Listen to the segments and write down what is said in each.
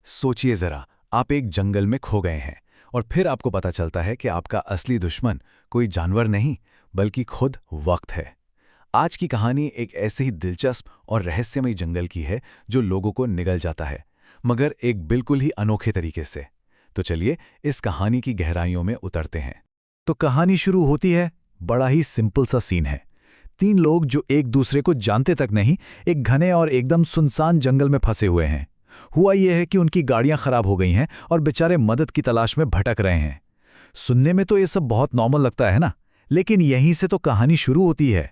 सोचिए जरा, आप एक जंगल में खो गए हैं और फिर आपको पता चलता है कि आपका असली दुश्मन कोई जानवर नहीं बल्कि खुद वक्त है। आज की कहानी एक ऐसे ही दिलचस्प और रहस्यमयी जंगल की है जो लोगों को निगल जाता है, मगर एक बिल्कुल ही अनोखे तरीके से। तो चलिए इस कहानी की गहराइयों में उतरते हैं। तो कहानी शुरू होती है, बड़ा ही सिंपल सा सीन है। तीन लोग जो एक दूसरे को जानते तक नहीं, एक घने और एकदम सुनसान जंगल में फंसे हुए हैं। हुआ यह है कि उनकी गाड़ियां खराब हो गई हैं और बेचारे मदद की तलाश में भटक रहे हैं। सुनने में तो ये सब बहुत नॉर्मल लगता है ना, लेकिन यहीं से तो कहानी शुरू होती है।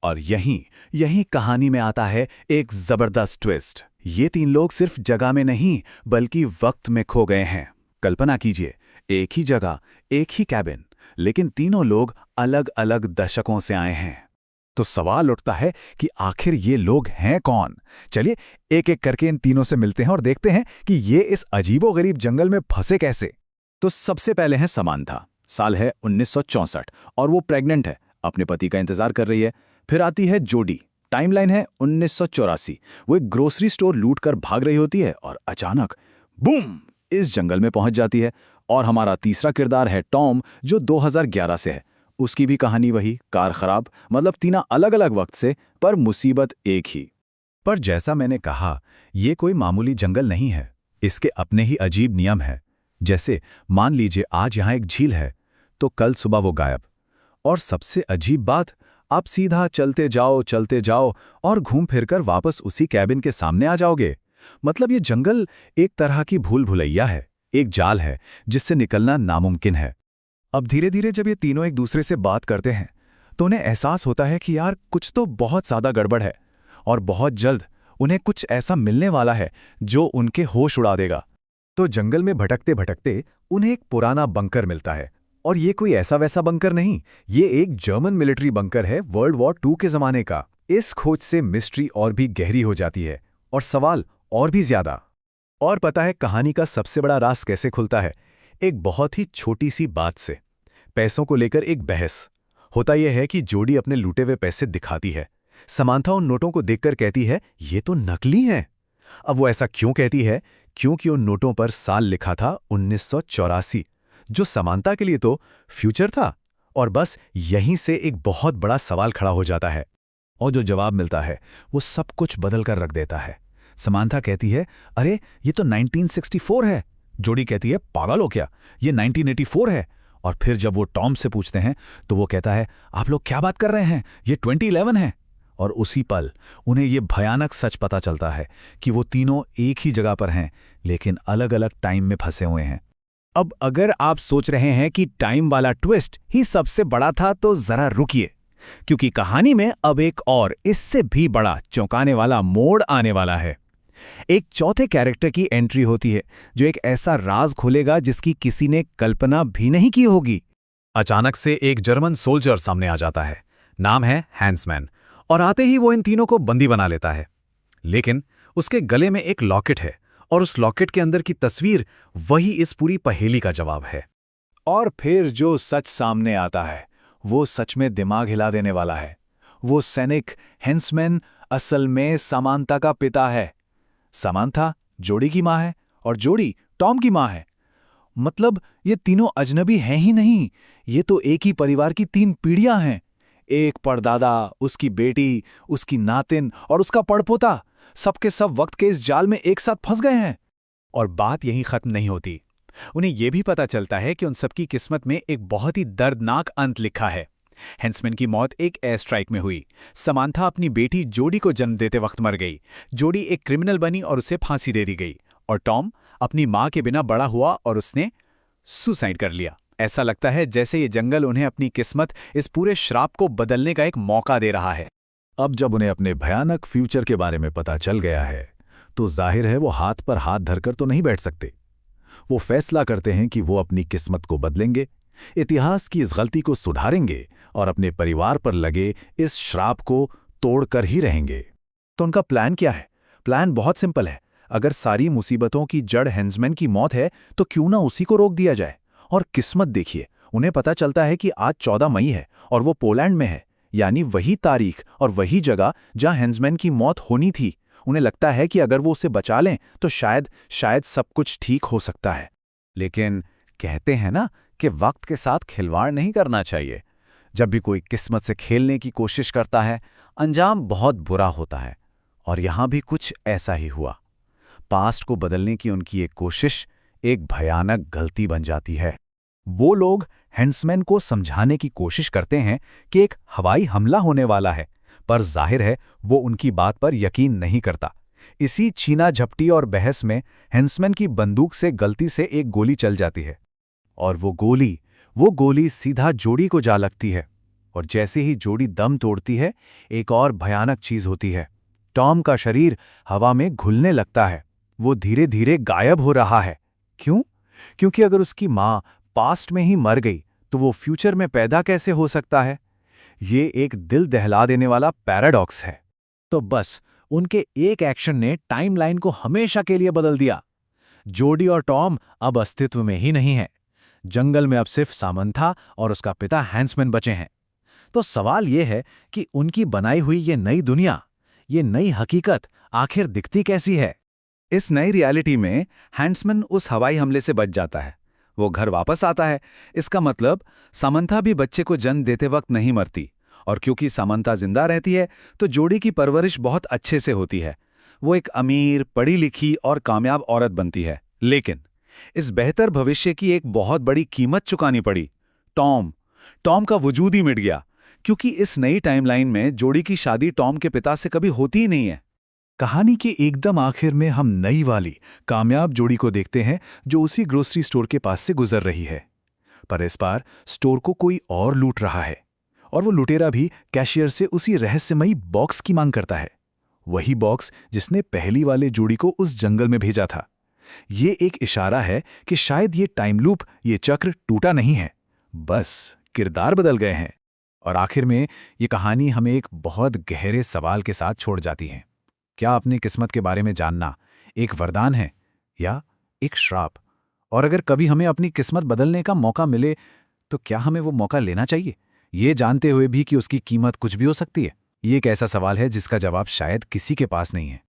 और यहीं कहानी में आता है एक जबरदस्त ट्विस्ट। ये तीन लोग सिर्फ जगह में नहीं बल्कि वक्त में खो गए हैं। कल्पना कीजिए, एक ही जगह, एक ही कैबिन, लेकिन तीनों लोग अलग अलग दशकों से आए हैं। तो सवाल उठता है कि आखिर ये लोग हैं कौन। चलिए एक एक करके इन तीनों से मिलते हैं और देखते हैं कि ये इस अजीबोगरीब जंगल में फंसे कैसे। तो सबसे पहले है समांथा। साल है 1964 और वो प्रेग्नेंट है, अपने पति का इंतजार कर रही है। फिर आती है जोडी। टाइमलाइन है 1984। वो एक ग्रोसरी स्टोर लूट कर भाग रही होती है और अचानक बूम इस जंगल में पहुंच जाती है। और हमारा तीसरा किरदार है टॉम, जो 2011 से है। उसकी भी कहानी वही, कार खराब, मतलब तीनों अलग अलग वक्त से, पर मुसीबत एक ही। पर जैसा मैंने कहा, ये कोई मामूली जंगल नहीं है। इसके अपने ही अजीब नियम है। जैसे मान लीजिए आज यहाँ एक झील है, तो कल सुबह वो गायब। और सबसे अजीब बात, आप सीधा चलते जाओ और घूम फिरकर वापस उसी कैबिन के सामने आ जाओगे। मतलब ये जंगल एक तरह की भूल भुलैया है, एक जाल है जिससे निकलना नामुमकिन है। अब धीरे धीरे जब ये तीनों एक दूसरे से बात करते हैं तो उन्हें एहसास होता है कि यार कुछ तो बहुत ज़्यादा गड़बड़ है और बहुत जल्द उन्हें कुछ ऐसा मिलने वाला है जो उनके होश उड़ा देगा। तो जंगल में भटकते भटकते उन्हें एक पुराना बंकर मिलता है। और ये कोई ऐसा वैसा बंकर नहीं, ये एक जर्मन मिलिट्री बंकर है, वर्ल्ड वॉर 2 के ज़माने का। इस खोज से मिस्ट्री और भी गहरी हो जाती है और सवाल और भी ज़्यादा। और पता है कहानी का सबसे बड़ा राज कैसे खुलता है? एक बहुत ही छोटी सी बात से। पैसों को लेकर एक बहस। होता यह है कि जोडी अपने लूटे हुए पैसे दिखाती है। समांथा उन नोटों को देखकर कहती है, ये तो नकली हैं। अब वो ऐसा क्यों कहती है? क्योंकि उन नोटों पर साल लिखा था 1984, जो समांथा के लिए तो फ्यूचर था। और बस यहीं से एक बहुत बड़ा सवाल खड़ा हो जाता है। और जो जवाब मिलता है वो सब कुछ बदल कर रख देता है। समांथा कहती है, अरे ये तो 1964 है। जोडी कहती है, पागल हो क्या, ये 1984 है। और फिर जब वो टॉम से पूछते हैं तो वो कहता है, आप लोग क्या बात कर रहे हैं, ये 2011 है। और उसी पल उन्हें ये भयानक सच पता चलता है कि वो तीनों एक ही जगह पर हैं, लेकिन अलग अलग टाइम में फंसे हुए हैं। अब अगर आप सोच रहे हैं कि टाइम वाला ट्विस्ट ही सबसे बड़ा था, तो जरा रुकिए, क्योंकि कहानी में अब एक और इससे भी बड़ा चौंकाने वाला मोड़ आने वाला है। एक चौथे कैरेक्टर की एंट्री होती है जो एक ऐसा राज खोलेगा जिसकी किसी ने कल्पना भी नहीं की होगी। अचानक से एक जर्मन सोल्जर सामने आ जाता है, नाम है हैंसमैन, और आते ही वो इन तीनों को बंदी बना लेता है। लेकिन उसके गले में एक लॉकेट है और उस लॉकेट के अंदर की तस्वीर वही इस पूरी पहेली का जवाब है। और फिर जो सच सामने आता है वो सच में दिमाग हिला देने वाला है। वो सैनिक हैंसमैन असल में समांथा का पिता है। समांथा जोडी की माँ है और जोडी टॉम की माँ है। मतलब ये तीनों अजनबी हैं ही नहीं, ये तो एक ही परिवार की 3 पीढ़ियां हैं। एक परदादा, उसकी बेटी, उसकी नातिन और उसका पड़पोता, सबके सब वक्त के इस जाल में एक साथ फंस गए हैं। और बात यहीं खत्म नहीं होती। उन्हें यह भी पता चलता है कि उन सबकी किस्मत में एक बहुत ही दर्दनाक अंत लिखा है। हैंसमैन की मौत एक एयर स्ट्राइक में हुई। समांथा अपनी बेटी जोडी को जन्म देते वक्त मर गई। जोडी एक क्रिमिनल बनी और उसे फांसी दे दी गई। और टॉम अपनी मां के बिना बड़ा हुआ और उसने सुसाइड कर लिया। ऐसा लगता है जैसे ये जंगल उन्हें अपनी किस्मत, इस पूरे श्राप को बदलने का एक मौका दे रहा है। अब जब उन्हें अपने भयानक फ्यूचर के बारे में पता चल गया है तो जाहिर है वो हाथ पर हाथ धरकर तो नहीं बैठ सकते। वो फैसला करते हैं कि वो अपनी किस्मत को बदलेंगे, इतिहास की इस गलती को सुधारेंगे और अपने परिवार पर लगे इस श्राप को तोड़कर ही रहेंगे। तो उनका प्लान क्या है? प्लान बहुत सिंपल है। अगर सारी मुसीबतों की जड़ हैंसमैन की मौत है तो क्यों ना उसी को रोक दिया जाए। और किस्मत देखिए, उन्हें पता चलता है कि आज 14 मई है और वो पोलैंड में है, यानी वही तारीख और वही जगह जहां हैंसमैन की मौत होनी थी। उन्हें लगता है कि अगर वो उसे बचा लें तो शायद सब कुछ ठीक हो सकता है। लेकिन कहते हैं ना कि वक्त के साथ खिलवाड़ नहीं करना चाहिए। जब भी कोई किस्मत से खेलने की कोशिश करता है, अंजाम बहुत बुरा होता है। और यहां भी कुछ ऐसा ही हुआ। पास्ट को बदलने की उनकी एक कोशिश एक भयानक गलती बन जाती है। वो लोग हेंड्समैन को समझाने की कोशिश करते हैं कि एक हवाई हमला होने वाला है, पर जाहिर है वो उनकी बात पर यकीन नहीं करता। इसी छीना झपटी और बहस में हेंड्समैन की बंदूक से गलती से एक गोली चल जाती है, और वो गोली सीधा जोड़ी को जा लगती है। और जैसे ही जोड़ी दम तोड़ती है, एक और भयानक चीज होती है। टॉम का शरीर हवा में घुलने लगता है। वो धीरे धीरे गायब हो रहा है। क्यों? क्योंकि अगर उसकी माँ पास्ट में ही मर गई तो वो फ्यूचर में पैदा कैसे हो सकता है? ये एक दिल दहला देने वाला पैराडॉक्स है। तो बस उनके एक एक्शन ने टाइमलाइन को हमेशा के लिए बदल दिया। जोडी और टॉम अब अस्तित्व में ही नहीं है। जंगल में अब सिर्फ सामंथा और उसका पिता हैंड्समैन बचे हैं। तो सवाल यह है कि उनकी बनाई हुई ये नई दुनिया, ये नई हकीकत आखिर दिखती कैसी है? इस नई रियलिटी में हैंड्समैन उस हवाई हमले से बच जाता है। वो घर वापस आता है। इसका मतलब सामंथा भी बच्चे को जन्म देते वक्त नहीं मरती, और क्योंकि सामंथा जिंदा रहती है तो जोड़ी की परवरिश बहुत अच्छे से होती है। वो एक अमीर, पढ़ी लिखी और कामयाब औरत बनती है। लेकिन इस बेहतर भविष्य की एक बहुत बड़ी कीमत चुकानी पड़ी। टॉम का वजूद ही मिट गया, क्योंकि इस नई टाइमलाइन में जोड़ी की शादी टॉम के पिता से कभी होती ही नहीं है। कहानी के एकदम आखिर में हम नई वाली कामयाब जोड़ी को देखते हैं जो उसी ग्रोसरी स्टोर के पास से गुजर रही है। पर इस बार स्टोर को कोई और लूट रहा है, और वो लुटेरा भी कैशियर से उसी रहस्यमयी बॉक्स की मांग करता है। वही बॉक्स जिसने पहली वाले जोड़ी को उस जंगल में भेजा था। ये एक इशारा है कि शायद ये टाइम लूप, ये चक्र टूटा नहीं है, बस किरदार बदल गए हैं। और आखिर में ये कहानी हमें एक बहुत गहरे सवाल के साथ छोड़ जाती है। क्या अपनी किस्मत के बारे में जानना एक वरदान है या एक श्राप? और अगर कभी हमें अपनी किस्मत बदलने का मौका मिले तो क्या हमें वो मौका लेना चाहिए, ये जानते हुए भी कि उसकी कीमत कुछ भी हो सकती है? ये एक ऐसा सवाल है जिसका जवाब शायद किसी के पास नहीं है।